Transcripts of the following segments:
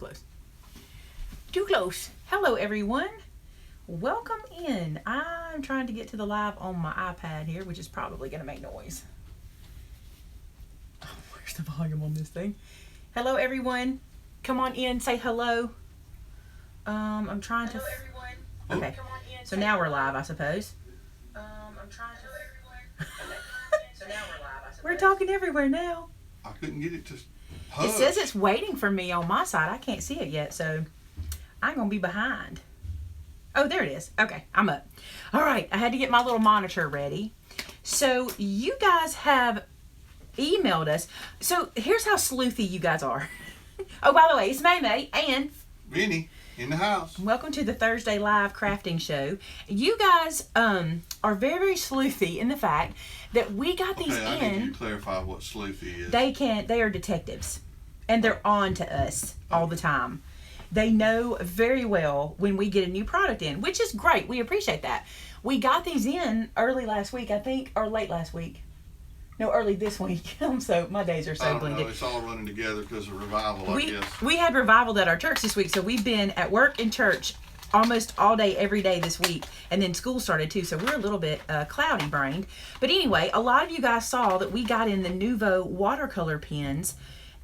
Close. Too close. Hello, everyone. Welcome in. I'm trying to get to the live on my iPad here, which is probably going to make noise. Oh, where's the volume on this thing? Hello, everyone. Come on in. Say hello. I'm trying to. Hello, everyone. Okay. Come on in. So now we're live, I suppose. I'm trying to. Okay. So now we're live, I suppose. We're talking everywhere now. I couldn't get it to hush. It says it's waiting for me on my side. I can't see it yet, so I'm going to be behind. Oh, there it is. Okay, I'm up. All right, I had to get my little monitor ready. So you guys have emailed us. So here's how sleuthy you guys are. Oh, by the way, it's Maymay and Vinny in the house. welcome to the Thursday live crafting show. You guys are very, very sleuthy in the fact that we got these Okay, I in. need you to clarify what sleuthy is. They are detectives, and they're on to us all the time. They know very well when we get a new product in, which is great. We appreciate that. We got these in early last week, I think, or late last week. No, early this week. My days are I so don't blended. know. It's all running together because of revival, I guess. We had revival at our church this week, so we've been at work and church almost all day, every day this week, and then school started too, so we're a little bit cloudy brained. But anyway, a lot of you guys saw that we got in the Nuvo watercolor pens,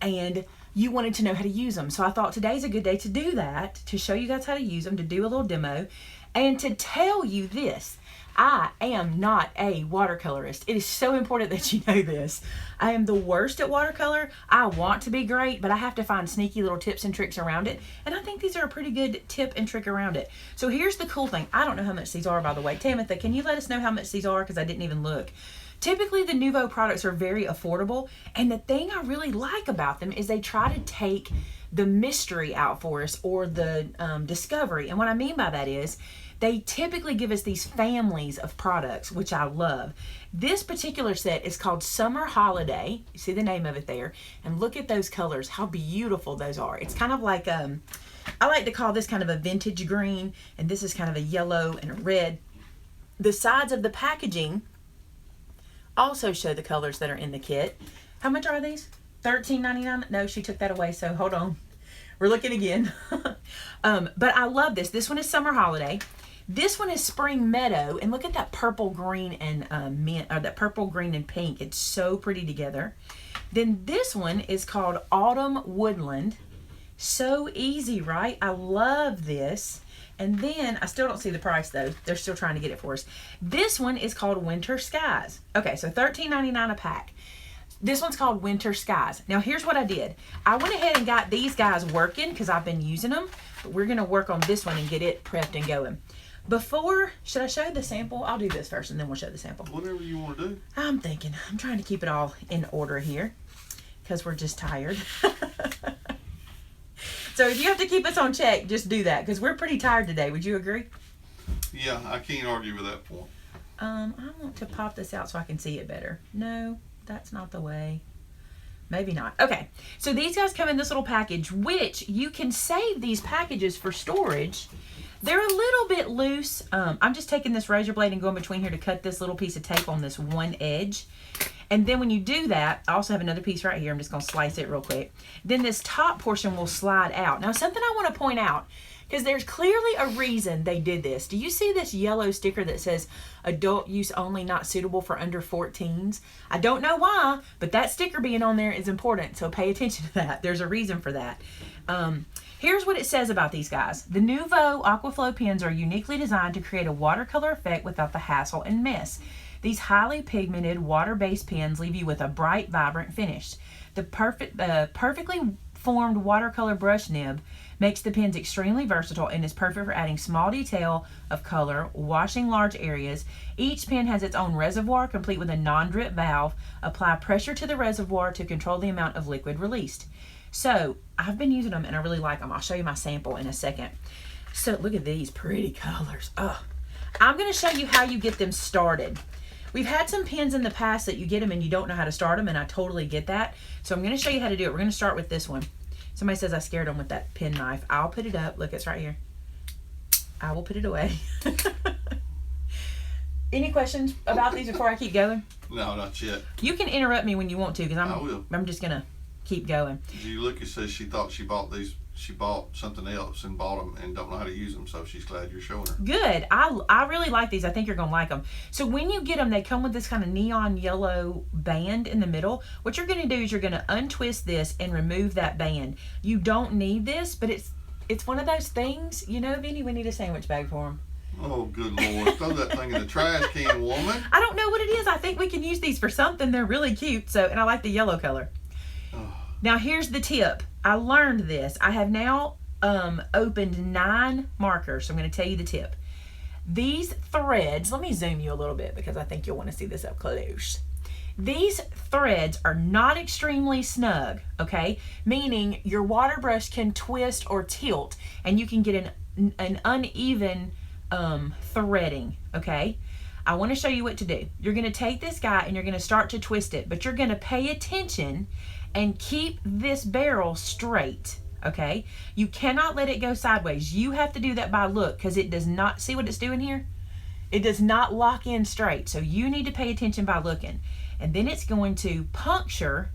and you wanted to know how to use them. So I thought today's a good day to do that, to show you guys how to use them, to do a little demo, and to tell you this. I am not a watercolorist. It is so important that you know this. I am the worst at watercolor. I want to be great, but I have to find sneaky little tips and tricks around it. And I think these are a pretty good tip and trick around it. So here's the cool thing. I don't know how much these are, by the way. Tamitha, can you let us know how much these are? Because I didn't even look. Typically, the Nuvo products are very affordable. And the thing I really like about them is they try to take the mystery out for us, or the discovery. And what I mean by that is, they typically give us these families of products, which I love. This particular set is called Summer Holiday. You see the name of it there. And look at those colors, how beautiful those are. It's kind of like, I like to call this kind of a vintage green, and this is kind of a yellow and a red. The sides of the packaging also show the colors that are in the kit. How much are these? $13.99? No, she took that away, so hold on. We're looking again. But I love this. This one is Summer Holiday. This one is Spring Meadow, and look at that purple, green, and mint, or that purple, green, and pink. It's so pretty together. Then this one is called Autumn Woodland. So easy, right? I love this. And then, I still don't see the price though. They're still trying to get it for us. This one is called Winter Skies. Okay, so $13.99 a pack. This one's called Winter Skies. Now, here's what I did. I went ahead and got these guys working because I've been using them. But we're going to work on this one and get it prepped and going. Before, should I show you the sample? I'll do this first and then we'll show the sample. Whatever you want to do. I'm trying to keep it all in order here because we're just tired. So if you have to keep us on check, just do that because we're pretty tired today. Would you agree? Yeah, I can't argue with that point. I want to pop this out so I can see it better. No, that's not the way. Maybe not. Okay, so these guys come in this little package, which you can save these packages for storage. They're a little bit loose. I'm just taking this razor blade and going between here to cut this little piece of tape on this one edge. And then when you do that, I also have another piece right here. I'm just going to slice it real quick. Then this top portion will slide out. Now, something I want to point out, because there's clearly a reason they did this. Do you see this yellow sticker that says adult use only, not suitable for under 14s? I don't know why, but that sticker being on there is important, so pay attention to that. There's a reason for that. Here's what it says about these guys. The Nuvo Aquaflow pens are uniquely designed to create a watercolor effect without the hassle and mess. These highly pigmented water-based pens leave you with a bright, vibrant finish. The perfectly formed watercolor brush nib makes the pens extremely versatile and is perfect for adding small detail of color, washing large areas. Each pen has its own reservoir, complete with a non-drip valve. Apply pressure to the reservoir to control the amount of liquid released. So, I've been using them and I really like them. I'll show you my sample in a second. So, look at these pretty colors. Oh, I'm going to show you how you get them started. We've had some pens in the past that you get them and you don't know how to start them, and I totally get that. So I'm going to show you how to do it. We're going to start with this one. Somebody says I scared them with that pen knife. I'll put it up. Look, it's right here. I will put it away. Any questions about these before I keep going? No, not yet. You can interrupt me when you want to, because I will. I'm just going to keep going. Julie Lucas says she thought she bought these she bought something else and bought them and don't know how to use them, so she's glad you're showing her. Good. I really like these. I think you're going to like them. So when you get them, they come with this kind of neon yellow band in the middle. What you're going to do is you're going to untwist this and remove that band. You don't need this, but it's one of those things, you know, Vinny, we need a sandwich bag for them. Oh, good Lord. Throw that thing in the trash can, woman. I don't know what it is. I think we can use these for something. They're really cute. So, and I like the yellow color. Now, here's the tip. I learned this. I have now opened 9 markers. So I'm going to tell you the tip. These threads, let me zoom you a little bit because I think you'll want to see this up close. These threads are not extremely snug, okay? Meaning your water brush can twist or tilt and you can get an uneven threading, okay? I want to show you what to do. You're going to take this guy and you're going to start to twist it, but you're going to pay attention and keep this barrel straight, okay? You cannot let it go sideways. You have to do that by look because it does not, see what it's doing here? It does not lock in straight, so you need to pay attention by looking. And then it's going to puncture.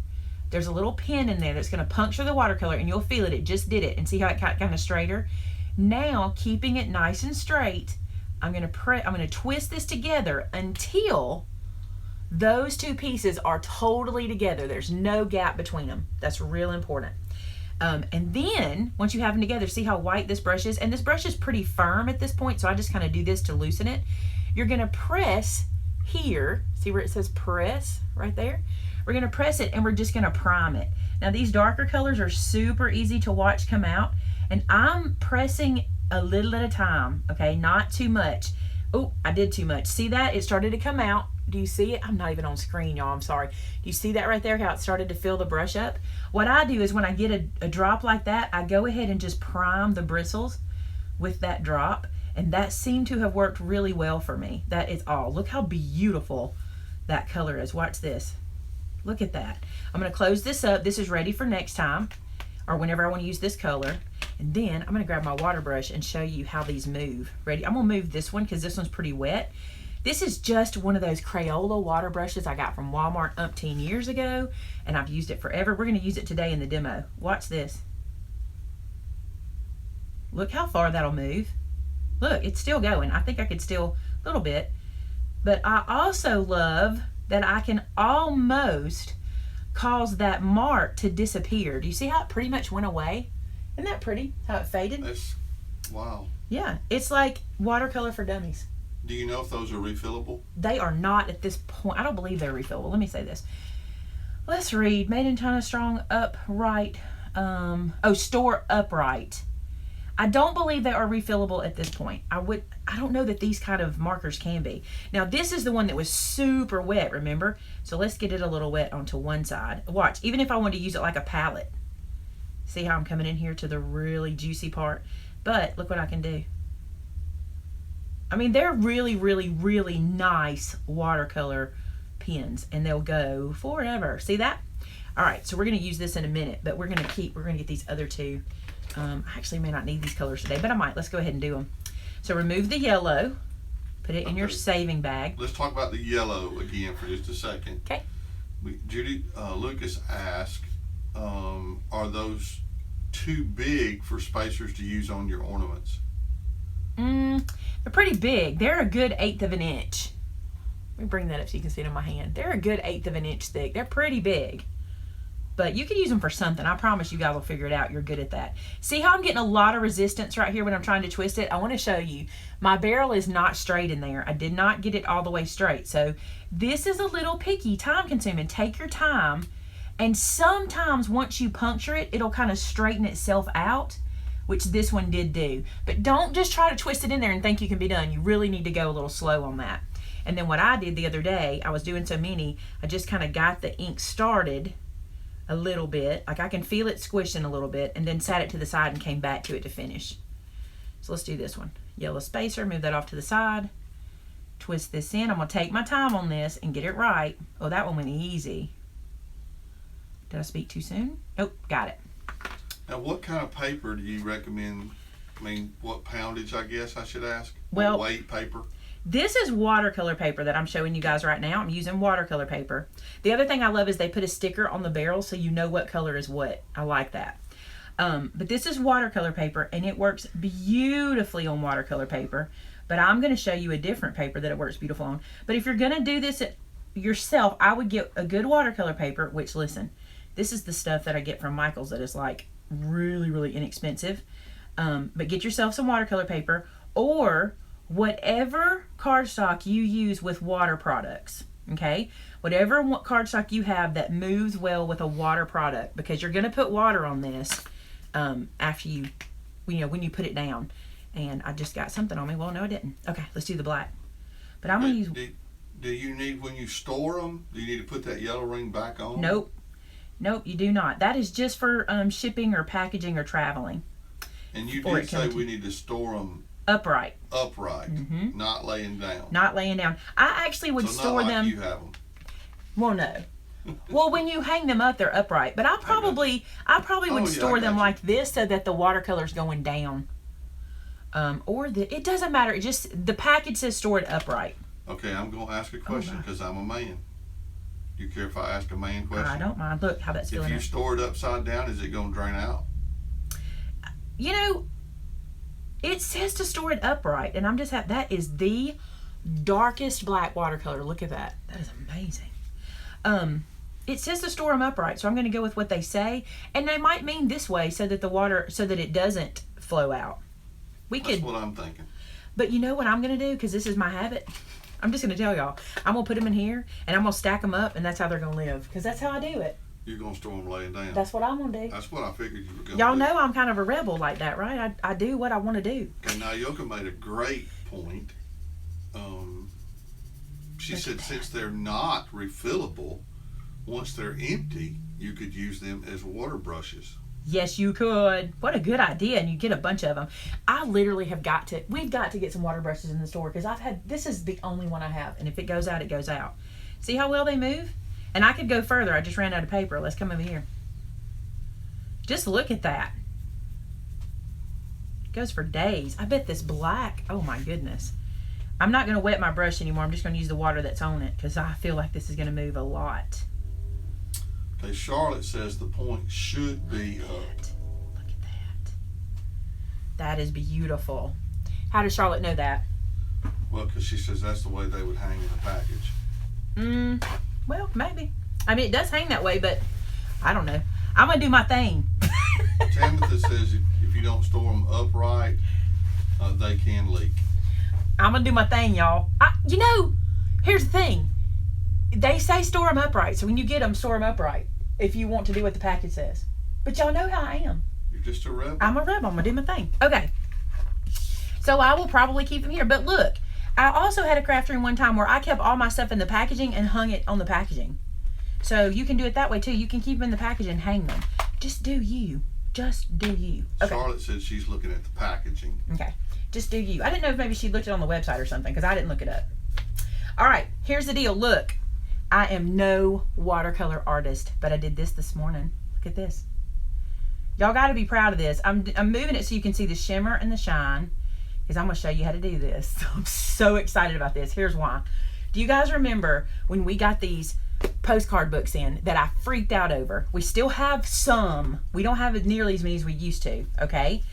There's a little pin in there that's going to puncture the watercolor and you'll feel it. It just did it. And see how it got kind of straighter? Now, keeping it nice and straight, I'm going to twist this together until those 2 pieces are totally together. There's no gap between them. That's real important. And then, once you have them together, see how white this brush is? And this brush is pretty firm at this point, so I just kind of do this to loosen it. You're going to press here. See where it says press right there? We're going to press it and we're just going to prime it. Now, these darker colors are super easy to watch come out. And I'm pressing a little at a time, okay? Not too much. Oh, I did too much. See that? It started to come out. Do you see it? I'm not even on screen, y'all. I'm sorry. Do you see that right there, how it started to fill the brush up? What I do is when I get a drop like that, I go ahead and just prime the bristles with that drop. And that seemed to have worked really well for me. That is all. Look how beautiful that color is. Watch this. Look at that. I'm going to close this up. This is ready for next time or whenever I want to use this color. And then I'm going to grab my water brush and show you how these move. Ready? I'm going to move this one because this one's pretty wet. This is just one of those Crayola water brushes I got from Walmart umpteen years ago, and I've used it forever. We're going to use it today in the demo. Watch this. Look how far that'll move. Look, it's still going. I think I could still a little bit. But I also love that I can almost cause that mark to disappear. Do you see how it pretty much went away? Isn't that pretty? How it faded? That's, wow. Yeah, it's like watercolor for dummies. Do you know if those are refillable? They are not at this point. I don't believe they're refillable. Let me say this. Let's read. Made in China, strong, upright. Store upright. I don't believe they are refillable at this point. I don't know that these kind of markers can be. Now, this is the one that was super wet, remember? So let's get it a little wet onto one side. Watch, even if I wanted to use it like a palette. See how I'm coming in here to the really juicy part? But look what I can do. I mean, they're really, really, really nice watercolor pens, and they'll go forever. See that? All right, so we're going to use this in a minute, but we're going to get these other 2. I actually may not need these colors today, but I might. Let's go ahead and do them. So remove the yellow, put it in your saving bag. Let's talk about the yellow again for just a second. Okay. Judy Lucas asked, are those too big for spacers to use on your ornaments? They're pretty big. They're a good 1/8 of an inch. Let me bring that up so you can see it in my hand. They're a good 1/8 of an inch thick. They're pretty big. But you could use them for something. I promise you guys will figure it out. You're good at that. See how I'm getting a lot of resistance right here when I'm trying to twist it? I want to show you. My barrel is not straight in there. I did not get it all the way straight. So this is a little picky, time consuming. Take your time. And sometimes once you puncture it, it'll kind of straighten itself out, which this one did do. But don't just try to twist it in there and think you can be done. You really need to go a little slow on that. And then what I did the other day, I was doing so many, I just kind of got the ink started a little bit, like I can feel it squishing a little bit, and then sat it to the side and came back to it to finish. So let's do this one. Yellow spacer, move that off to the side, twist this in. I'm gonna take my time on this and get it right. Oh, that one went easy. Did I speak too soon? Nope, got it. Now, what kind of paper do you recommend? I mean, what poundage, I guess I should ask? Well, what weight paper? This is watercolor paper that I'm showing you guys right now. I'm using watercolor paper. The other thing I love is they put a sticker on the barrel so you know what color is what. I like that. But this is watercolor paper, and it works beautifully on watercolor paper. But I'm going to show you a different paper that it works beautiful on. But if you're going to do this yourself, I would get a good watercolor paper, which, listen, this is the stuff that I get from Michael's that is like really, really inexpensive. But get yourself some watercolor paper or whatever cardstock you use with water products, okay? Whatever cardstock you have that moves well with a water product, because you're going to put water on this after when you put it down. And I just got something on me. Well, no, I didn't. Okay, let's do the black. But I'm going to use... Do you need, when you store them, do you need to put that yellow ring back on? Nope, you do not. That is just for shipping or packaging or traveling. And you did say we need to store them upright. Mm-hmm. Not laying down. Not laying down. I actually would store them. You have them. Well, no. Well, when you hang them up, they're upright. But I probably would store them like this so that the watercolor's going down. It doesn't matter. It just, the package says store it upright. Okay, I'm going to ask a question because I'm a man. Do you care if I ask a man question? I don't mind. Look how that's filling If you store it upside down, is it going to drain out? You know, it says to store it upright, and I'm just that is the darkest black watercolor. Look at that. That is amazing. It says to store them upright, so I'm going to go with what they say, and they might mean this way so that it doesn't flow out. That's what I'm thinking. But you know what I'm going to do, because this is my habit? I'm just going to tell y'all. I'm going to put them in here, and I'm going to stack them up, and that's how they're going to live, because that's how I do it. You're going to store them laying down. That's what I'm going to do. That's what I figured you were going to do. Y'all know I'm kind of a rebel like that, right? I do what I want to do. Okay, now Yoka made a great point. She said since they're not refillable, once they're empty, you could use them as water brushes. Yes, you could. What a good idea. And you get a bunch of them. I literally we've got to get some water brushes in the store, because this is the only one I have. And if it goes out, it goes out. See how well they move? And I could go further. I just ran out of paper. Let's come over here. Just look at that. It goes for days. I bet this black, oh my goodness. I'm not going to wet my brush anymore. I'm just going to use the water that's on it, because I feel like this is going to move a lot. Okay, Charlotte says the point should be up. Look at that. That is beautiful. How does Charlotte know that? Well, because she says that's the way they would hang in the package. Well, maybe. I mean, it does hang that way, but I don't know. I'm going to do my thing. Tamitha says if you don't store them upright, they can leak. I'm going to do my thing, y'all. Here's the thing. They say store them upright, so when you get them, store them upright if you want to do what the package says. But y'all know how I am. You're just a rebel. I'm a rebel. I'm going to do my thing. Okay. So I will probably keep them here. But look, I also had a craft room one time where I kept all my stuff in the packaging and hung it on the packaging. So you can do it that way too. You can keep them in the package and hang them. Just do you. Just do you. Okay. Charlotte said she's looking at the packaging. Okay. Just do you. I didn't know if maybe she looked it on the website or something, because I didn't look it up. All right. Here's the deal. Look. I am no watercolor artist, but I did this morning. Look at this. Y'all got to be proud of this. I'm moving it so you can see the shimmer and the shine, because I'm going to show you how to do this. I'm so excited about this. Here's why. Do you guys remember when we got these postcard books in that I freaked out over? We still have some. We don't have nearly as many as we used to, okay?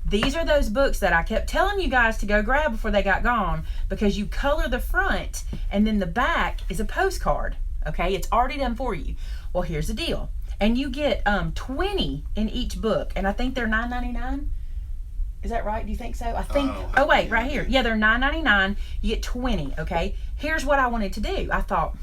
These are those books that I kept telling you guys to go grab before they got gone, because you color the front and then the back is a postcard, okay? It's already done for you. Well, here's the deal. And you get 20 in each book, and I think they're $9.99. Is that right? Do you think so? I think, oh wait, right here. Yeah, they're $9.99. You get 20, okay? Here's what I wanted to do. I thought,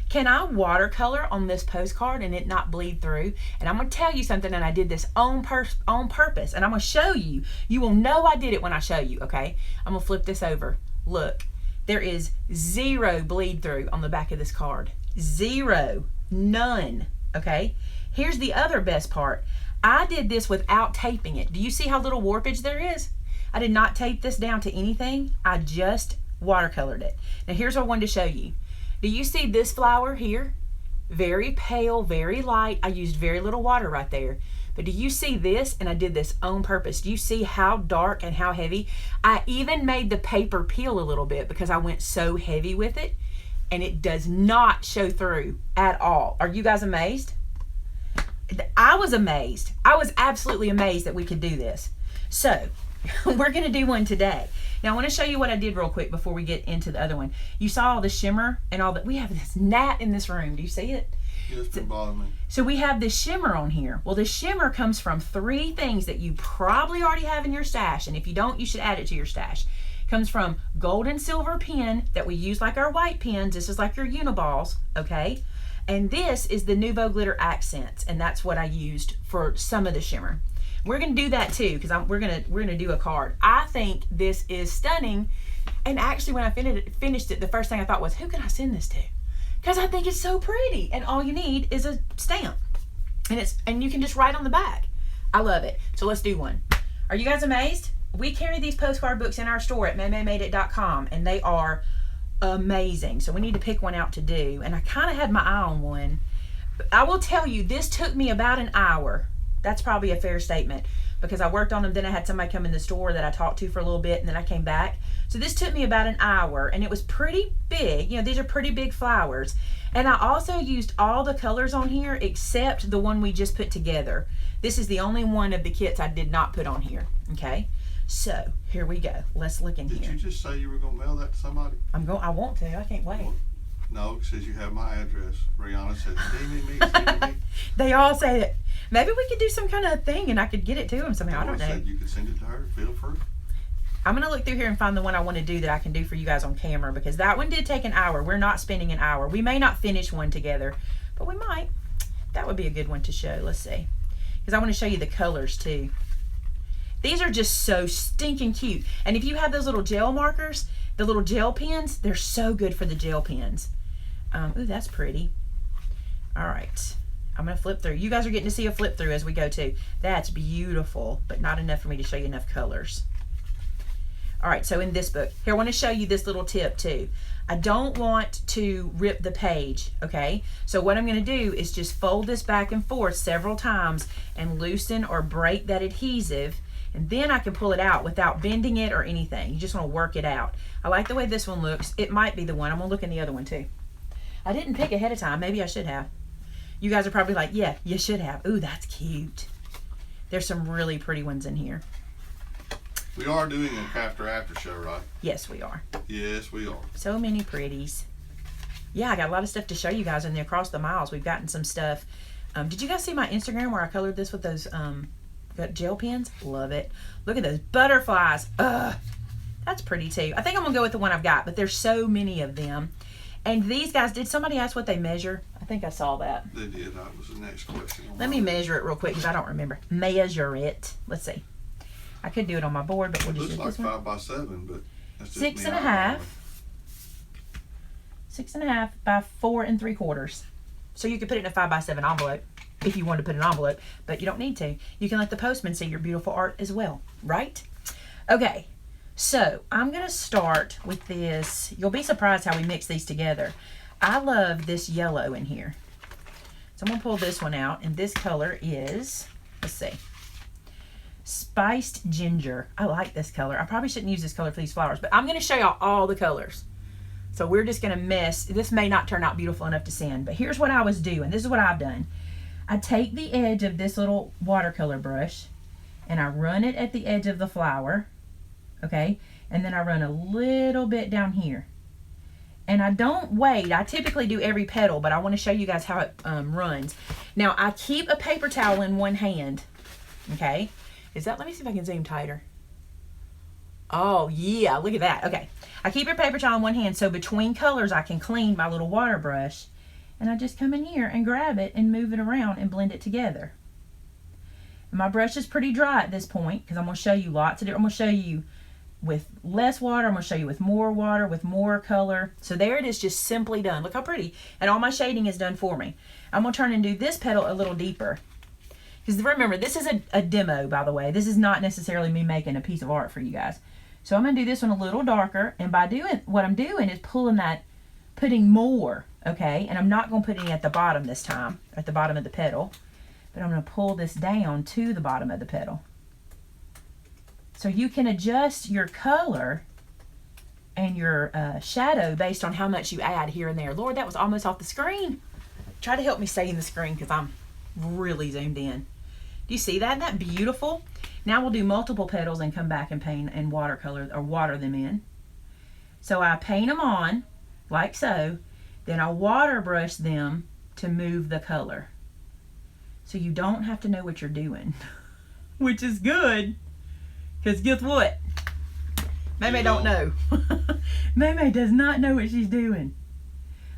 can I watercolor on this postcard and it not bleed through? And I'm going to tell you something, and I did this on purpose, and I'm going to show you. You will know I did it when I show you, okay? I'm going to flip this over. Look, there is 0 bleed through on the back of this card. 0. None, okay? Here's the other best part. I did this without taping it. Do you see how little warpage there is? I did not tape this down to anything. I just watercolored it. Now here's what I wanted to show you. Do you see this flower here? Very pale, very light. I used very little water right there. But do you see this? And I did this on purpose. Do you see how dark and how heavy? I even made the paper peel a little bit because I went so heavy with it. And it does not show through at all. Are you guys amazed? I was amazed. I was absolutely amazed that we could do this. So we're going to do one today. Now I want to show you what I did real quick before we get into the other one. You saw all the shimmer and all that. We have this gnat in this room. Do you see it? Yeah, it's been bothering me. So we have this shimmer on here. Well, the shimmer comes from 3 things that you probably already have in your stash. And if you don't, you should add it to your stash. It comes from gold and silver pen that we use like our white pens. This is like your Uniballs, okay? And this is the Nuvo Glitter Accents. And that's what I used for some of the shimmer. We're going to do that too, because we're gonna do a card. I think this is stunning. And actually, when I finished it, the first thing I thought was, who can I send this to? Because I think it's so pretty. And all you need is a stamp. And you can just write on the back. I love it. So let's do one. Are you guys amazed? We carry these postcard books in our store at MaymayMadeIt.com, and they are amazing. So we need to pick one out to do. And I kind of had my eye on one. But I will tell you, this took me about an hour. That's probably a fair statement, because I worked on them, then I had somebody come in the store that I talked to for a little bit, and then I came back. So this took me about an hour, and it was pretty big. You know, these are pretty big flowers. And I also used all the colors on here except the one we just put together. This is the only one of the kits I did not put on here, okay? So here we go. Let's look in here. Did you just say you were going to mail that to somebody? I want to. I can't wait. No, it says you have my address. Brianna said, send me. They all say it. Maybe we could do some kind of thing and I could get it to them somehow. I don't know. Said you could send it to her. Feel free. I'm going to look through here and find the one I want to do that I can do for you guys on camera, because that one did take an hour. We're not spending an hour. We may not finish one together, but we might. That would be a good one to show. Let's see. Because I want to show you the colors too. These are just so stinking cute. And if you have those little gel markers, the little gel pens, they're so good for the gel pens. Ooh, that's pretty. All right. I'm going to flip through. You guys are getting to see a flip through as we go too. That's beautiful, but not enough for me to show you enough colors. All right, so in this book, here I want to show you this little tip too. I don't want to rip the page, okay? So what I'm going to do is just fold this back and forth several times and loosen or break that adhesive, and then I can pull it out without bending it or anything. You just want to work it out. I like the way this one looks. It might be the one. I'm going to look in the other one too. I didn't pick ahead of time. Maybe I should have. You guys are probably like, yeah, you should have. Ooh, that's cute. There's some really pretty ones in here. We are doing a craft after show, right? Yes, we are. Yes, we are. So many pretties. Yeah, I got a lot of stuff to show you guys in the Across the Miles. We've gotten some stuff. Did you guys see my Instagram where I colored this with those gel pens? Love it. Look at those butterflies. Ugh, that's pretty too. I think I'm going to go with the one I've got, but there's so many of them. And these guys, did somebody ask what they measure? I think I saw that. They did. That was the next question. Let me measure it real quick because I don't remember. Measure it. Let's see. I could do it on my board, but we'll just do this like 5 by 7, but that's just 6.5. 6.5 by 4 3/4. So you could put it in a 5 by 7 envelope if you want to put an envelope, but you don't need to. You can let the postman see your beautiful art as well, right? Okay. So I'm going to start with this. You'll be surprised how we mix these together. I love this yellow in here. So I'm going to pull this one out, and this color is, let's see, Spiced Ginger. I like this color. I probably shouldn't use this color for these flowers, but I'm going to show y'all all the colors. So we're just going to mess. This may not turn out beautiful enough to send, but here's what I was doing. This is what I've done. I take the edge of this little watercolor brush, and I run it at the edge of the flower. Okay, and then I run a little bit down here, and I don't wait. I typically do every petal, but I want to show you guys how it runs. Now I keep a paper towel in one hand. Okay, let me see if I can zoom tighter. Oh yeah, look at that. Okay, I keep your paper towel in one hand, so between colors I can clean my little water brush, and I just come in here and grab it and move it around and blend it together. And my brush is pretty dry at this point because I'm going to show you lots of different. I'm going to show you with less water. I'm going to show you with more water, with more color. So there it is, just simply done. Look how pretty. And all my shading is done for me. I'm going to turn and do this petal a little deeper. Because remember, this is a demo, by the way. This is not necessarily me making a piece of art for you guys. So I'm going to do this one a little darker. And by doing, what I'm doing is putting more, okay? And I'm not going to put any at the bottom this time, at the bottom of the petal. But I'm going to pull this down to the bottom of the petal. So you can adjust your color and your shadow based on how much you add here and there. Lord, that was almost off the screen. Try to help me stay in the screen because I'm really zoomed in. Do you see that? Isn't that beautiful? Now we'll do multiple petals and come back and paint and watercolor or water them in. So I paint them on like so, then I water brush them to move the color. So you don't have to know what you're doing, which is good, because guess what? Maymay don't know. Maymay does not know what she's doing.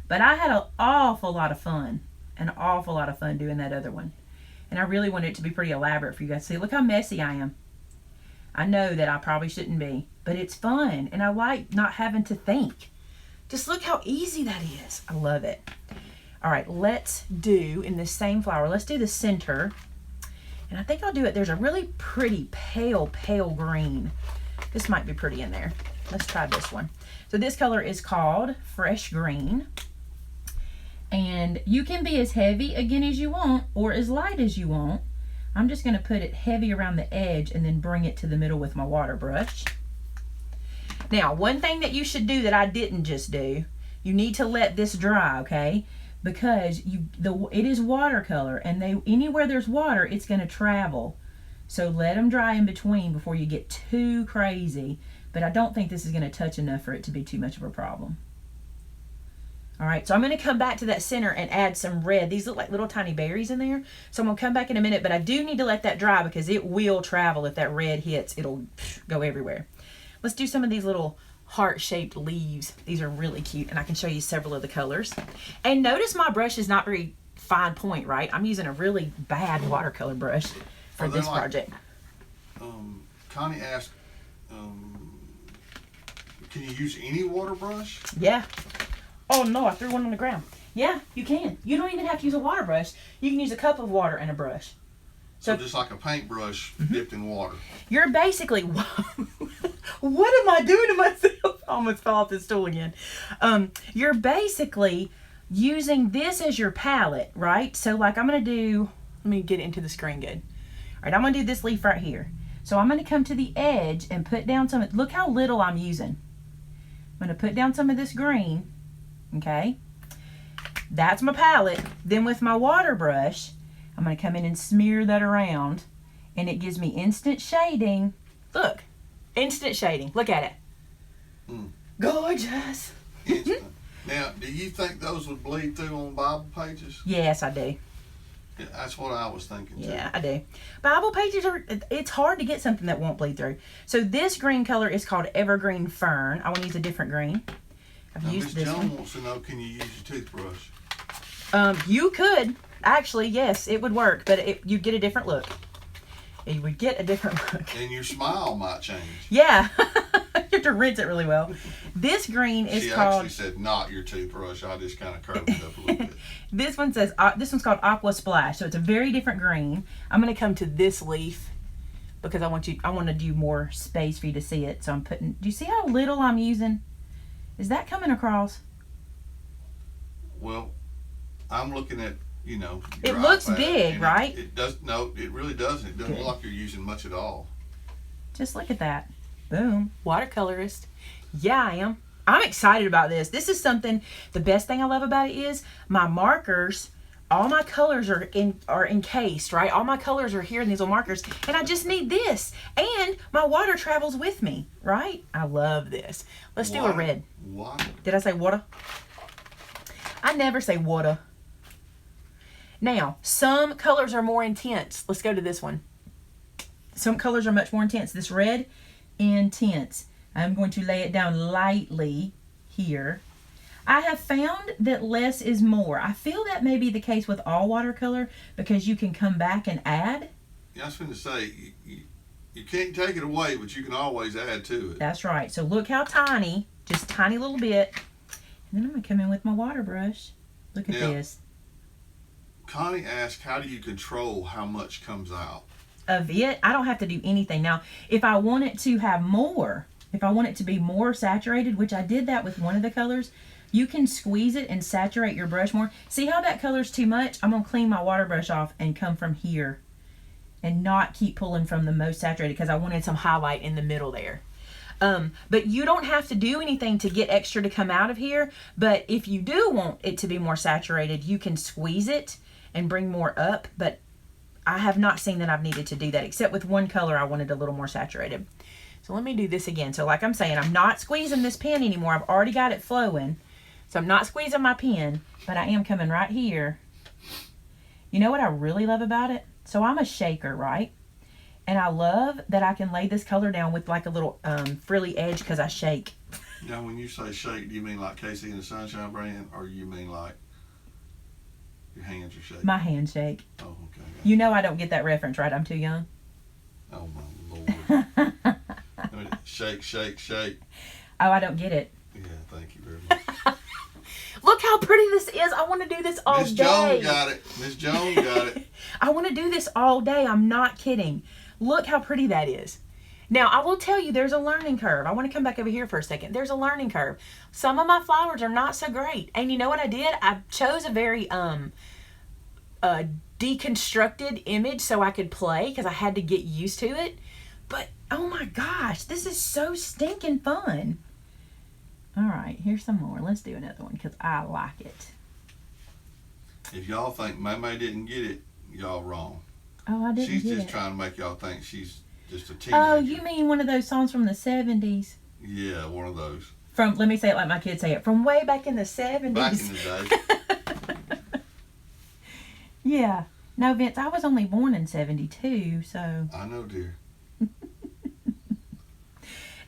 But I had an awful lot of fun doing that other one. And I really wanted it to be pretty elaborate for you guys to see. Look how messy I am. I know that I probably shouldn't be, but it's fun, and I like not having to think. Just look how easy that is. I love it. All right, let's do, in this same flower, let's do the center. And I think I'll do it, there's a really pretty pale green. This might be pretty in there. Let's try this one. So this color is called Fresh Green. And you can be as heavy again as you want, or as light as you want. I'm just gonna put it heavy around the edge and then bring it to the middle with my water brush. Now, one thing that you should do that I didn't just do, you need to let this dry, okay? Because it is watercolor, and anywhere there's water, it's gonna travel. So let them dry in between before you get too crazy. But I don't think this is gonna touch enough for it to be too much of a problem. All right, so I'm gonna come back to that center and add some red. These look like little tiny berries in there. So I'm gonna come back in a minute, but I do need to let that dry because it will travel. If that red hits, it'll go everywhere. Let's do some of these little heart-shaped leaves. These are really cute, and I can show you several of the colors. And notice my brush is not very fine point, right? I'm using a really bad watercolor brush for this project. Connie asked, can you use any water brush? Yeah. Oh no, I threw one on the ground. Yeah, you can. You don't even have to use a water brush. You can use a cup of water and a brush. So just like a paintbrush dipped in water. You're basically, what am I doing to myself? I almost fell off this stool again. You're basically using this as your palette, right? So like I'm going to do, let me get into the screen good. All right, I'm going to do this leaf right here. So I'm going to come to the edge and put down some, look how little I'm using. I'm going to put down some of this green, okay? That's my palette. Then with my water brush, I'm going to come in and smear that around, and it gives me instant shading. Look, instant shading. Look at it. Gorgeous. Instant. Now, do you think those would bleed through on Bible pages? Yes, I do. Yeah, that's what I was thinking too. Yeah, I do. Bible pages it's hard to get something that won't bleed through. So this green color is called Evergreen Fern. I want to use a different green. I've used this one. Miss Joan wants to know, can you use your toothbrush? You could. Actually, yes, it would work, but you'd get a different look. You would get a different look. And your smile might change. Yeah. You have to rinse it really well. This green is called... She actually said not your toothbrush. I just kind of curved it up a little bit. This one says, this one's called Aqua Splash, so it's a very different green. I'm going to come to this leaf because I want to do more space for you to see it. So I'm putting... Do you see how little I'm using? Is that coming across? Well, I'm looking at, you know, it looks big, right? It does. No, it really doesn't. It doesn't Good. look like you're using much at all. Just look at that. Boom. Watercolorist. Yeah, I am. I'm excited about this. This is something, the best thing I love about it is my markers, all my colors are encased, right? All my colors are here in these little markers, and I just need this. And my water travels with me, right? I love this. Let's do a red. Water? Did I say water? I never say water. Now, some colors are more intense. Let's go to this one. Some colors are much more intense. This red, intense. I'm going to lay it down lightly here. I have found that less is more. I feel that may be the case with all watercolor because you can come back and add. Yeah, I was going to say, you can't take it away, but you can always add to it. That's right. So look how tiny, just tiny little bit. And then I'm going to come in with my water brush. Look at this. Connie asked, how do you control how much comes out? Of it, I don't have to do anything. Now, if I want it to have more, if I want it to be more saturated, which I did that with one of the colors, you can squeeze it and saturate your brush more. See how that color's too much? I'm going to clean my water brush off and come from here and not keep pulling from the most saturated because I wanted some highlight in the middle there. But you don't have to do anything to get extra to come out of here. But if you do want it to be more saturated, you can squeeze it and bring more up, but I have not seen that I've needed to do that, except with one color I wanted a little more saturated. So let me do this again. So like I'm saying, I'm not squeezing this pen anymore. I've already got it flowing. So I'm not squeezing my pen, but I am coming right here. You know what I really love about it? So I'm a shaker, right? And I love that I can lay this color down with like a little frilly edge because I shake. Now, when you say shake, do you mean like Casey and the Sunshine Brand, or you mean like your hands are shaking? My hands shake. Oh, okay. You know I don't get that reference, right? I'm too young. Oh, my Lord. I mean, shake, shake, shake. Oh, I don't get it. Yeah, thank you very much. Look how pretty this is. I want to do this all Miss day. Jones got it. Miss Jones got it. I want to do this all day. I'm not kidding. Look how pretty that is. Now, I will tell you, there's a learning curve. I want to come back over here for a second. There's a learning curve. Some of my flowers are not so great. And you know what I did? I chose a very deconstructed image so I could play because I had to get used to it. But, oh my gosh, this is so stinking fun. All right, here's some more. Let's do another one because I like it. If y'all think Maymay didn't get it, y'all wrong. Oh, I didn't She's get just it. trying to make y'all think she's just a teenager. Oh, you mean one of those songs from the 70s? Yeah, one of those. From, let me say it like my kids say it, from way back in the 70s. Back in the day. Yeah. No, Vince, I was only born in 72, so. I know, dear.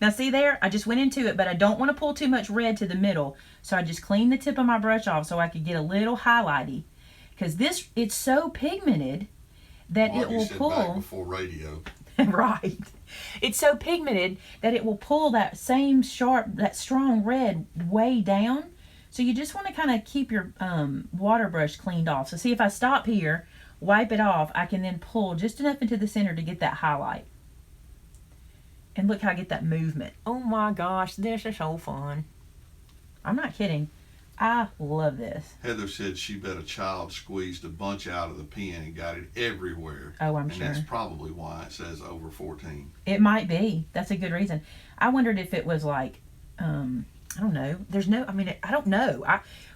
Now see there, I just went into it, but I don't want to pull too much red to the middle. So I just cleaned the tip of my brush off so I could get a little highlighty. Because this, it's so pigmented that it will pull. Back before radio. Right. It's so pigmented that it will pull that same sharp, that strong red way down. So you just want to kind of keep your water brush cleaned off. So see, if I stop here, wipe it off, I can then pull just enough into the center to get that highlight. And look how I get that movement. Oh my gosh, this is so fun. I'm not kidding. I love this. Heather said she bet a child squeezed a bunch out of the pen and got it everywhere. Oh, I'm and sure. And that's probably why it says over 14. It might be. That's a good reason. I wondered if it was like, I don't know. There's no, I mean, I don't know.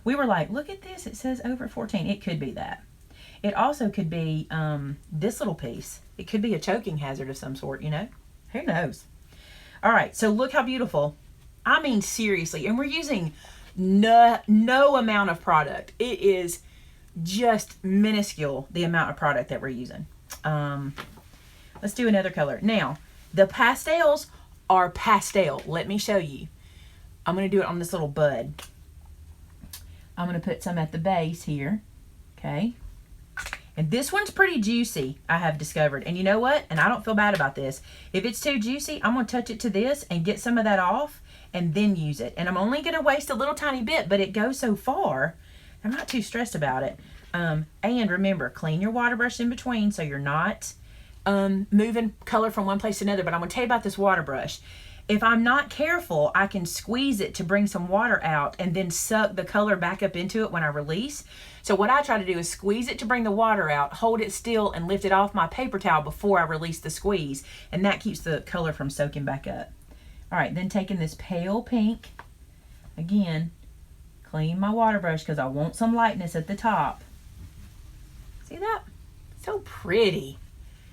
We were like, look at this. It says over 14. It could be that. It also could be this little piece. It could be a choking hazard of some sort, you know? Who knows? All right, so look how beautiful. I mean, seriously. And we're using no amount of product. It is just minuscule, the amount of product that we're using. Let's do another color. Now, the pastels are pastel. Let me show you. I'm going to do it on this little bud. I'm going to put some at the base here. Okay. And this one's pretty juicy, I have discovered. And you know what? And I don't feel bad about this. If it's too juicy, I'm going to touch it to this and get some of that off and then use it. And I'm only going to waste a little tiny bit, but it goes so far, I'm not too stressed about it. And remember, clean your water brush in between so you're not moving color from one place to another. But I'm going to tell you about this water brush. If I'm not careful, I can squeeze it to bring some water out and then suck the color back up into it when I release. So what I try to do is squeeze it to bring the water out, hold it still, and lift it off my paper towel before I release the squeeze. And that keeps the color from soaking back up. All right, then taking this pale pink, again, clean my water brush because I want some lightness at the top. See that? So pretty.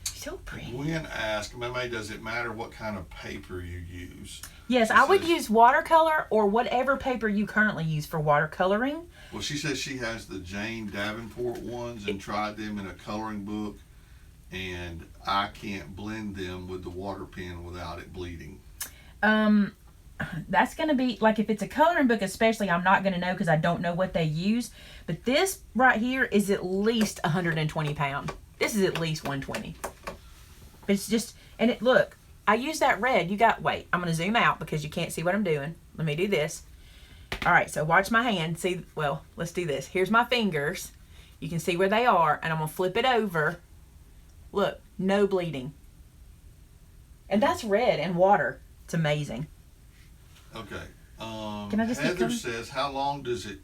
So pretty. Gwen asked, Maymay, does it matter what kind of paper you use? Yes, I would use watercolor or whatever paper you currently use for watercoloring. Well, she says she has the Jane Davenport ones and tried them in a coloring book, and I can't blend them with the water pen without it bleeding. That's going to be, like if it's a coloring book especially, I'm not going to know because I don't know what they use. But this right here is at least 120 pounds. This is at least 120. But it's just, and it, look, I use that red. You got, wait, I'm going to zoom out because you can't see what I'm doing. Let me do this. All right, so watch my hand. See, well, let's do this. Here's my fingers. You can see where they are, and I'm going to flip it over. Look, no bleeding. And that's red and water. It's amazing. Okay. Can I just Heather says, how long does it,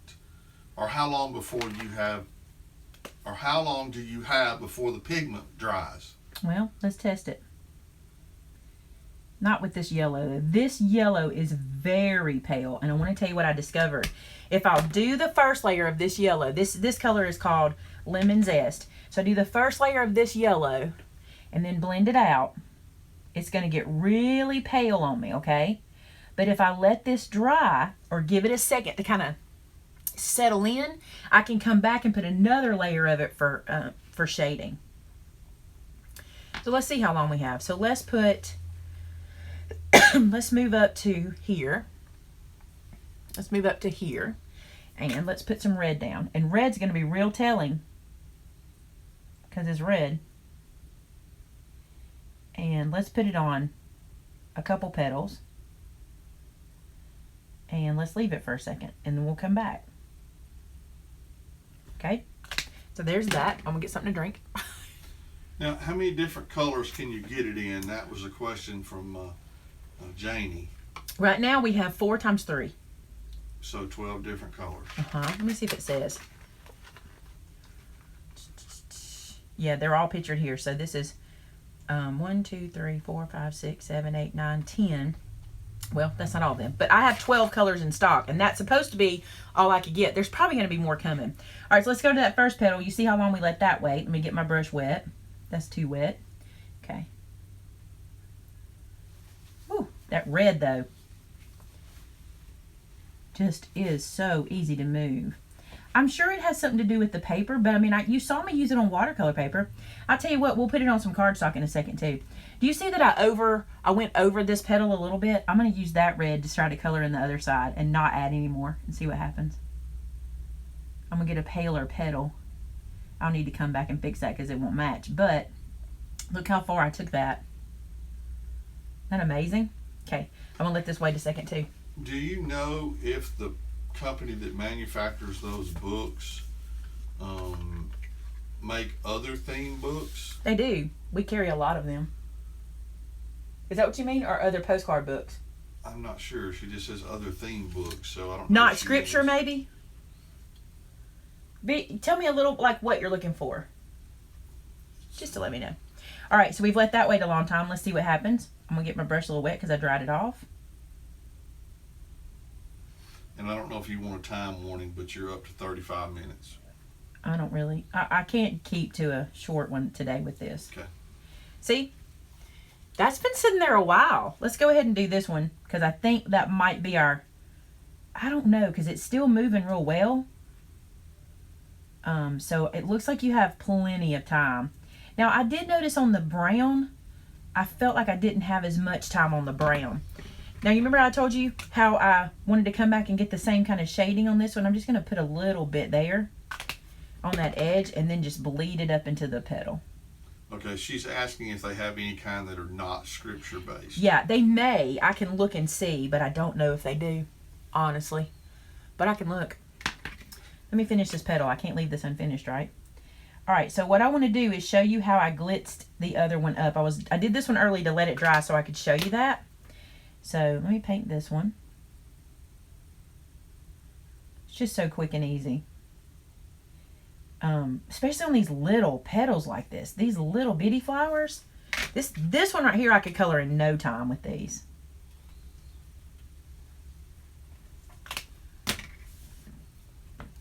or how long before you have, or how long do you have before the pigment dries? Well, let's test it. Not with this yellow. This yellow is very pale, and I want to tell you what I discovered. If I'll do the first layer of this yellow, this color is called lemon zest. So do the first layer of this yellow and then blend it out. It's going to get really pale on me, okay? But if I let this dry or give it a second to kind of settle in, I can come back and put another layer of it for shading. So let's see how long we have. So let's put, let's move up to here. Let's move up to here. And let's put some red down. And red's going to be real telling because it's red. And let's put it on a couple petals. And let's leave it for a second. And then we'll come back. Okay? So there's that. I'm going to get something to drink. Now, how many different colors can you get it in? That was a question from Janie. Right now we have 4 times 3. So 12 different colors. Let me see if it says. Yeah, they're all pictured here. So this is 1, 2, 3, 4, 5, 6, 7, 8, 9, 10. Well, that's not all of them. But I have 12 colors in stock. And that's supposed to be all I could get. There's probably going to be more coming. All right, so let's go to that first petal. You see how long we let that wait. Let me get my brush wet. That's too wet. Okay. Ooh, that red, though, just is so easy to move. I'm sure it has something to do with the paper, but I mean, you saw me use it on watercolor paper. I'll tell you what, we'll put it on some cardstock in a second too. Do you see that I went over this petal a little bit? I'm going to use that red to try to color in the other side and not add any more and see what happens. I'm going to get a paler petal. I'll need to come back and fix that because it won't match, but look how far I took that. Isn't that amazing? Okay, I'm going to let this wait a second too. Do you know if the company that manufactures those books make other theme books? They do. We carry a lot of them. Is that what you mean? Or other postcard books? I'm not sure. She just says other theme books, so I don't know. Not scripture, maybe? Tell me a little, like, what you're looking for. Just to let me know. All right, so we've let that wait a long time. Let's see what happens. I'm going to get my brush a little wet because I dried it off. And I don't know if you want a time warning, but you're up to 35 minutes. I don't really. I can't keep to a short one today with this. Okay. See? That's been sitting there a while. Let's go ahead and do this one because I think that might be our... I don't know because it's still moving real well. So it looks like you have plenty of time. Now, I did notice on the brown, I felt like I didn't have as much time on the brown. Now, you remember I told you how I wanted to come back and get the same kind of shading on this one? I'm just going to put a little bit there on that edge and then just bleed it up into the petal. Okay, she's asking if they have any kind that are not scripture-based. Yeah, they may. I can look and see, but I don't know if they do, honestly. But I can look. Let me finish this petal. I can't leave this unfinished, right? All right, so what I want to do is show you how I glitzed the other one up. I did this one early to let it dry so I could show you that. So let me paint this one. It's just so quick and easy. Especially on these little petals like this. These little bitty flowers. This one right here I could color in no time with these.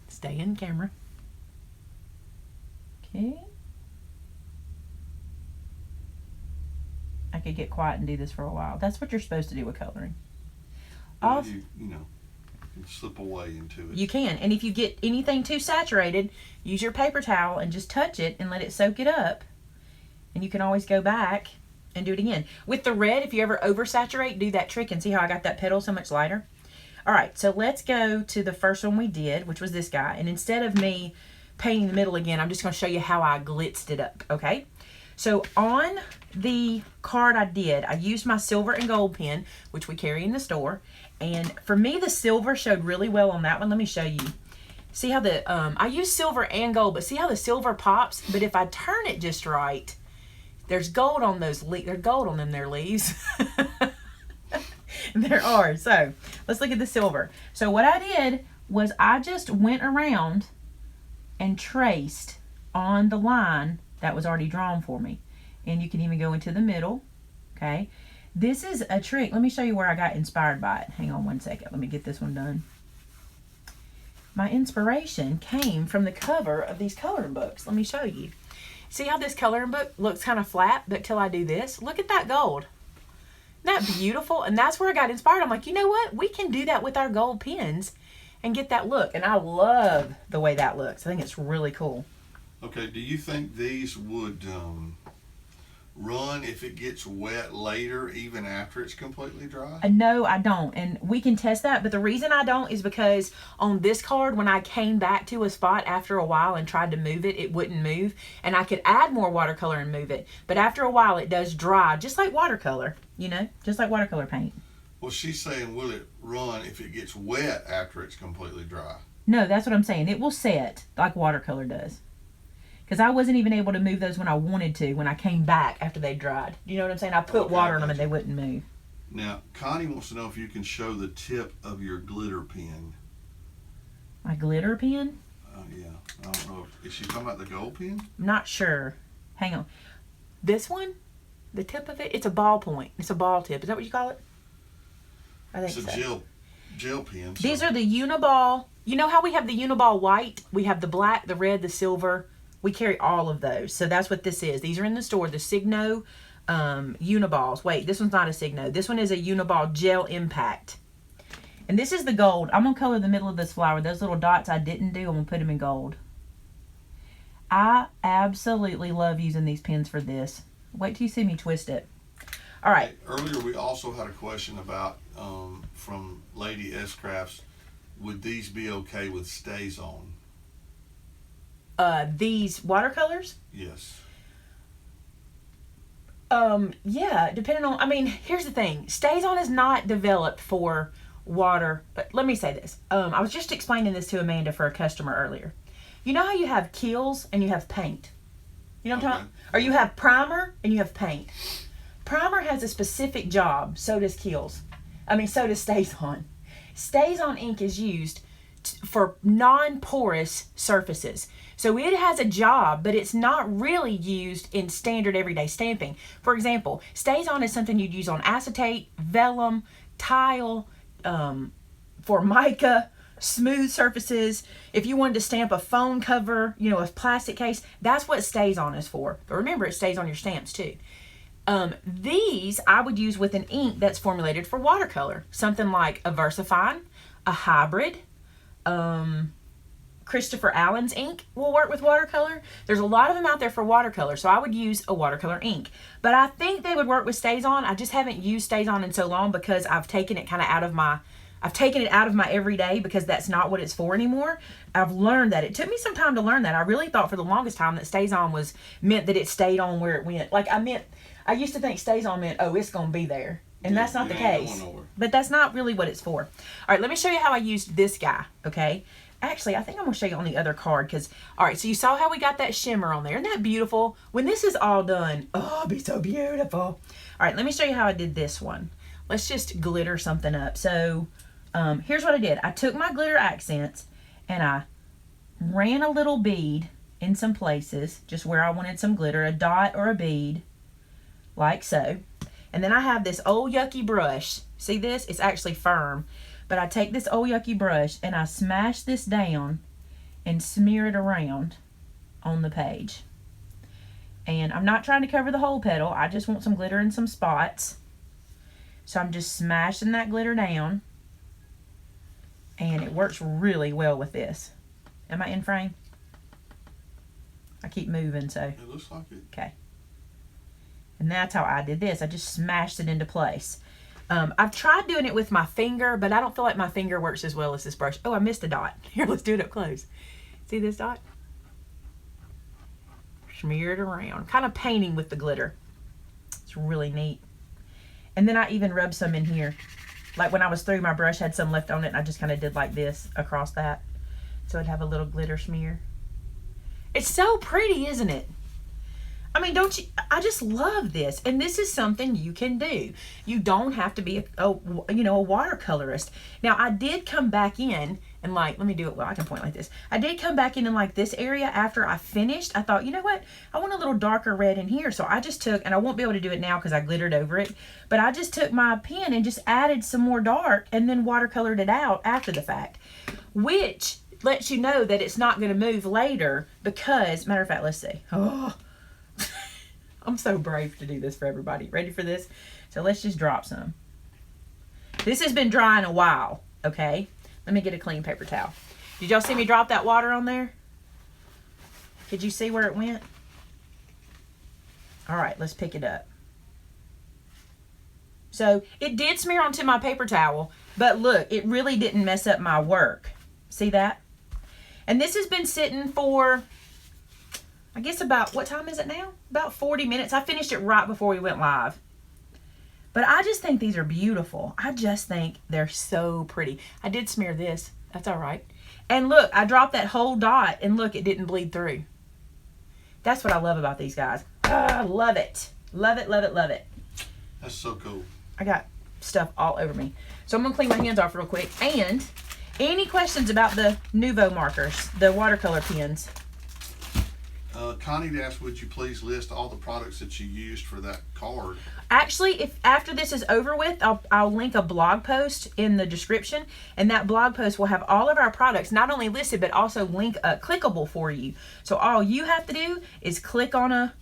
Stay in camera. Okay. I could get quiet and do this for a while. That's what you're supposed to do with coloring. You know, you can slip away into it. You can. And if you get anything too saturated, use your paper towel and just touch it and let it soak it up. And you can always go back and do it again. With the red, if you ever oversaturate, do that trick and see how I got that petal so much lighter. All right, so let's go to the first one we did, which was this guy. And instead of me painting the middle again, I'm just going to show you how I glitzed it up, okay? So on the card I used my silver and gold pen, which we carry in the store. And for me, the silver showed really well on that one. Let me show you. See how I use silver and gold, but see how the silver pops? But if I turn it just right, there's gold on those leaves. There's gold on them, their leaves. There are. So let's look at the silver. So what I did was I just went around and traced on the line that was already drawn for me. And you can even go into the middle. Okay. This is a trick. Let me show you where I got inspired by it. Hang on one second. Let me get this one done. my inspiration came from the cover of these coloring books. Let me show you. See how this coloring book looks kind of flat, but till I do this, look at that gold. Isn't that beautiful? And that's where I got inspired. I'm like, you know what? We can do that with our gold pens and get that look. And I love the way that looks. I think it's really cool. Okay, do you think these would run if it gets wet later, even after it's completely dry? No, I don't. And we can test that. But the reason I don't is because on this card, when I came back to a spot after a while and tried to move it, it wouldn't move. And I could add more watercolor and move it. But after a while, it does dry, just like watercolor, you know, just like watercolor paint. Well, she's saying, will it run if it gets wet after it's completely dry? No, that's what I'm saying. It will set like watercolor does. Because I wasn't even able to move those when I wanted to, when I came back after they dried. You know what I'm saying? I put water on them and they wouldn't move. Now, Connie wants to know if you can show the tip of your glitter pen. My glitter pen? Yeah. I don't know. Is she talking about the gold pen? I'm not sure. Hang on. This one? The tip of it? It's a ball point. It's a ball tip. Is that what you call it? I think It's a gel pen. These are the Uniball. You know how we have the Uniball white? We have the black, the red, the silver. We carry all of those. So that's what this is. These are in the store. The Signo Uniballs. Wait, this one's not a Signo. This one is a Uniball Gel Impact. And this is the gold. I'm going to color the middle of this flower. Those little dots I didn't do, I'm going to put them in gold. I absolutely love using these pens for this. Wait till you see me twist it. All right. Earlier, we also had a question about, from Lady S Crafts, would these be okay with stays on? These watercolors? Yes. Yeah, depending on, I mean, here's the thing. Stays on is not developed for water, but let me say this. I was just explaining this to Amanda for a customer earlier. You know how you have Kills and you have paint? You know what I'm talking about? Or you have primer and you have paint. Primer has a specific job, so does Kills. So does Stays On. Stays On ink is used for non-porous surfaces. So it has a job, but it's not really used in standard everyday stamping. For example, Stays On is something you'd use on acetate, vellum, tile, formica, smooth surfaces. If you wanted to stamp a phone cover, you know, a plastic case, that's what Stays On is for. But remember, it stays on your stamps too. These I would use with an ink that's formulated for watercolor. Something like a VersaFine, a hybrid, Christopher Allen's ink will work with watercolor. There's a lot of them out there for watercolor, so I would use a watercolor ink. But I think they would work with Stays On. I just haven't used Stays On in so long because I've taken it kind of out of my, everyday because that's not what it's for anymore. I've learned that. It took me some time to learn that. I really thought for the longest time that Stays On meant that it stayed on where it went. Like I used to think Stays On meant, oh, it's going to be there. And that's not the case. But that's not really what it's for. All right, let me show you how I used this guy, okay? Actually, I think I'm going to show you on the other card because, all right, so you saw how we got that shimmer on there. Isn't that beautiful? When this is all done, oh, it'll be so beautiful. All right, let me show you how I did this one. Let's just glitter something up. So here's what I did. I took my glitter accents and I ran a little bead in some places, just where I wanted some glitter, a dot or a bead, like so. And then I have this old yucky brush. See this? It's actually firm. But I take this old yucky brush and I smash this down and smear it around on the page. And I'm not trying to cover the whole petal. I just want some glitter in some spots. So I'm just smashing that glitter down. And it works really well with this. Am I in frame? I keep moving, so. It looks like it. Okay. And that's how I did this. I just smashed it into place. I've tried doing it with my finger, but I don't feel like my finger works as well as this brush. Oh, I missed a dot. Here, let's do it up close. See this dot? Smear it around. Kind of painting with the glitter. It's really neat. And then I even rubbed some in here. Like when I was through, my brush had some left on it, and I just kind of did like this across that. So it'd have a little glitter smear. It's so pretty, isn't it? I mean, don't you? I just love this. And this is something you can do. You don't have to be a watercolorist. Now, I did come back in and like, let me do it. Well, I can point like this. I did come back in like this area after I finished. I thought, you know what? I want a little darker red in here. So I just took, and I won't be able to do it now because I glittered over it, but I just took my pen and just added some more dark and then watercolored it out after the fact, which lets you know that it's not going to move later because, matter of fact, let's see. Oh, I'm so brave to do this for everybody. Ready for this? So let's just drop some. This has been drying a while, okay? Let me get a clean paper towel. Did y'all see me drop that water on there? Could you see where it went? All right, let's pick it up. So it did smear onto my paper towel, but look, it really didn't mess up my work. See that? And this has been sitting for, I guess about, what time is it now? About 40 minutes. I finished it right before we went live. But I just think these are beautiful. I just think they're so pretty. I did smear this. That's all right. And look, I dropped that whole dot, and look, it didn't bleed through. That's what I love about these guys. I love it. Love it, love it, love it. That's so cool. I got stuff all over me. So I'm going to clean my hands off real quick. And any questions about the Nuvo markers, the watercolor pens? Connie asked, would you please list all the products that you used for that card? Actually, if after this is over with, I'll link a blog post in the description, and that blog post will have all of our products not only listed but also clickable for you. So all you have to do is click on a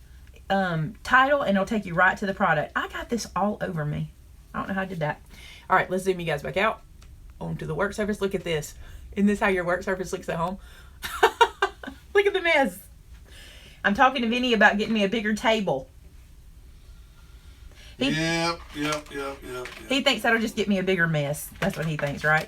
title, and it'll take you right to the product. I got this all over me. I don't know how I did that. All right, let's zoom you guys back out onto the work surface. Look at this. Isn't this how your work surface looks at home? Look at the mess. I'm talking to Vinny about getting me a bigger table. Yep. He thinks that'll just get me a bigger mess. That's what he thinks, right?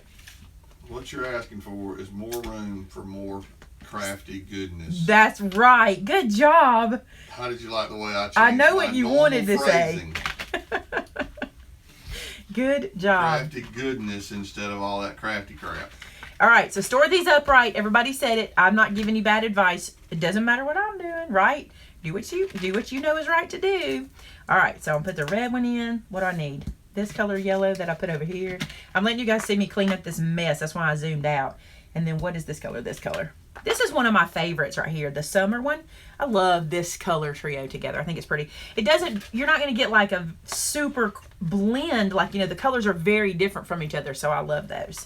What you're asking for is more room for more crafty goodness. That's right. Good job. How did you like the way I changed I know my what you normal wanted to phrasing? say. Good job. Crafty goodness instead of all that crafty crap. All right, so store these upright. Everybody said it. I'm not giving you bad advice. It doesn't matter what I'm doing, right? Do what you know is right to do. All right, so I'll put the red one in. What do I need? This color yellow that I put over here. I'm letting you guys see me clean up this mess. That's why I zoomed out. And then what is this color? This color. This is one of my favorites right here, the summer one. I love this color trio together. I think it's pretty. You're not going to get like a super blend. Like, the colors are very different from each other. So I love those.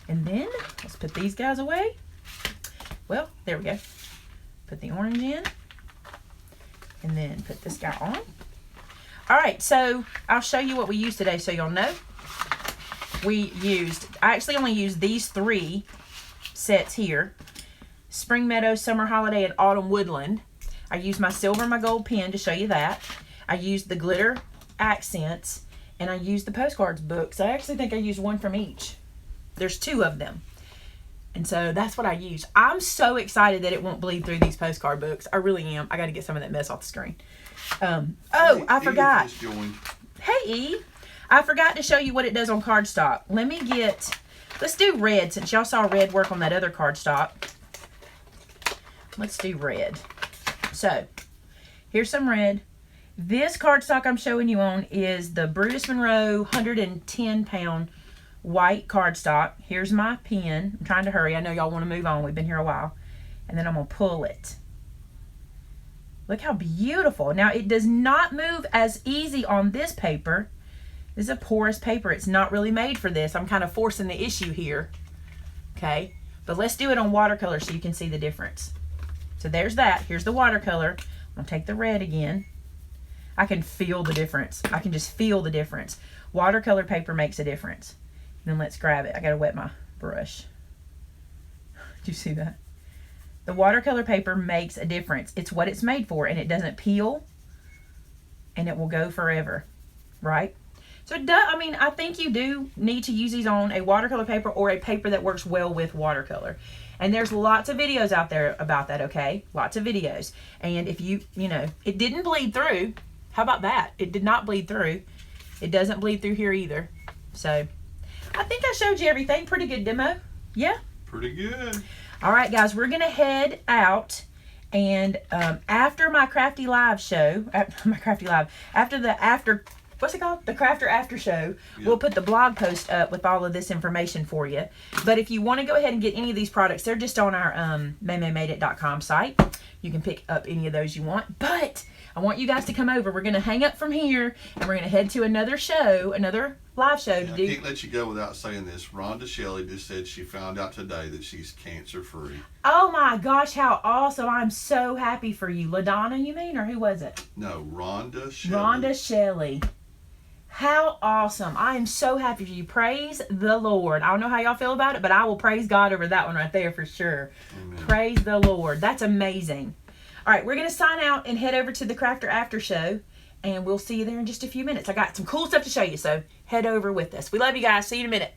And then let's put these guys away. Well, there we go. Put the orange in. And then put this guy on. All right, so I'll show you what we used today so you'll know. I actually only used these 3 sets here. Spring Meadow, Summer Holiday, and Autumn Woodland. I used my silver and my gold pen to show you that. I used the glitter accents, and I used the postcards books. I actually think I used one from each. There's 2 of them. And so that's what I used. I'm so excited that it won't bleed through these postcard books. I really am. I got to get some of that mess off the screen. I forgot. Hey, E. I forgot to show you what it does on cardstock. Let's do red since y'all saw red work on that other cardstock. Let's do red. So, here's some red. This cardstock I'm showing you on is the Brutus Monroe 110 pound white cardstock. Here's my pen. I'm trying to hurry. I know y'all want to move on. We've been here a while. And then I'm going to pull it. Look how beautiful. Now, it does not move as easy on this paper. This is a porous paper. It's not really made for this. I'm kind of forcing the issue here. Okay. But let's do it on watercolor so you can see the difference. So there's that. Here's the watercolor. I'm going to take the red again. I can feel the difference. I can just feel the difference. Watercolor paper makes a difference. Then let's grab it. I got to wet my brush. Did you see that? The watercolor paper makes a difference. It's what it's made for, and it doesn't peel, and it will go forever, right? So I think you do need to use these on a watercolor paper or a paper that works well with watercolor. And there's lots of videos out there about that, okay? Lots of videos. And if it didn't bleed through. How about that? It did not bleed through. It doesn't bleed through here either. So I think I showed you everything. Pretty good demo. Yeah? Pretty good. All right, guys, we're going to head out. And after my Crafty Live show, after the what's it called? The Crafter After Show. Yep. We'll put the blog post up with all of this information for you. But if you want to go ahead and get any of these products, they're just on our MaymayMadeIt.com site. You can pick up any of those you want. But I want you guys to come over. We're going to hang up from here, and we're going to head to another show, another live show to I do. can't let you go without saying this. Rhonda Shelley just said she found out today that she's cancer-free. Oh my gosh, how awesome. I'm so happy for you. LaDonna, you mean, or who was it? No, Rhonda Shelley. Rhonda Shelley. How awesome. I am so happy for you. Praise the Lord. I don't know how y'all feel about it, but I will praise God over that one right there for sure. Amen. Praise the Lord. That's amazing. All right, we're going to sign out and head over to the Crafter After Show, and we'll see you there in just a few minutes. I got some cool stuff to show you, so head over with us. We love you guys. See you in a minute.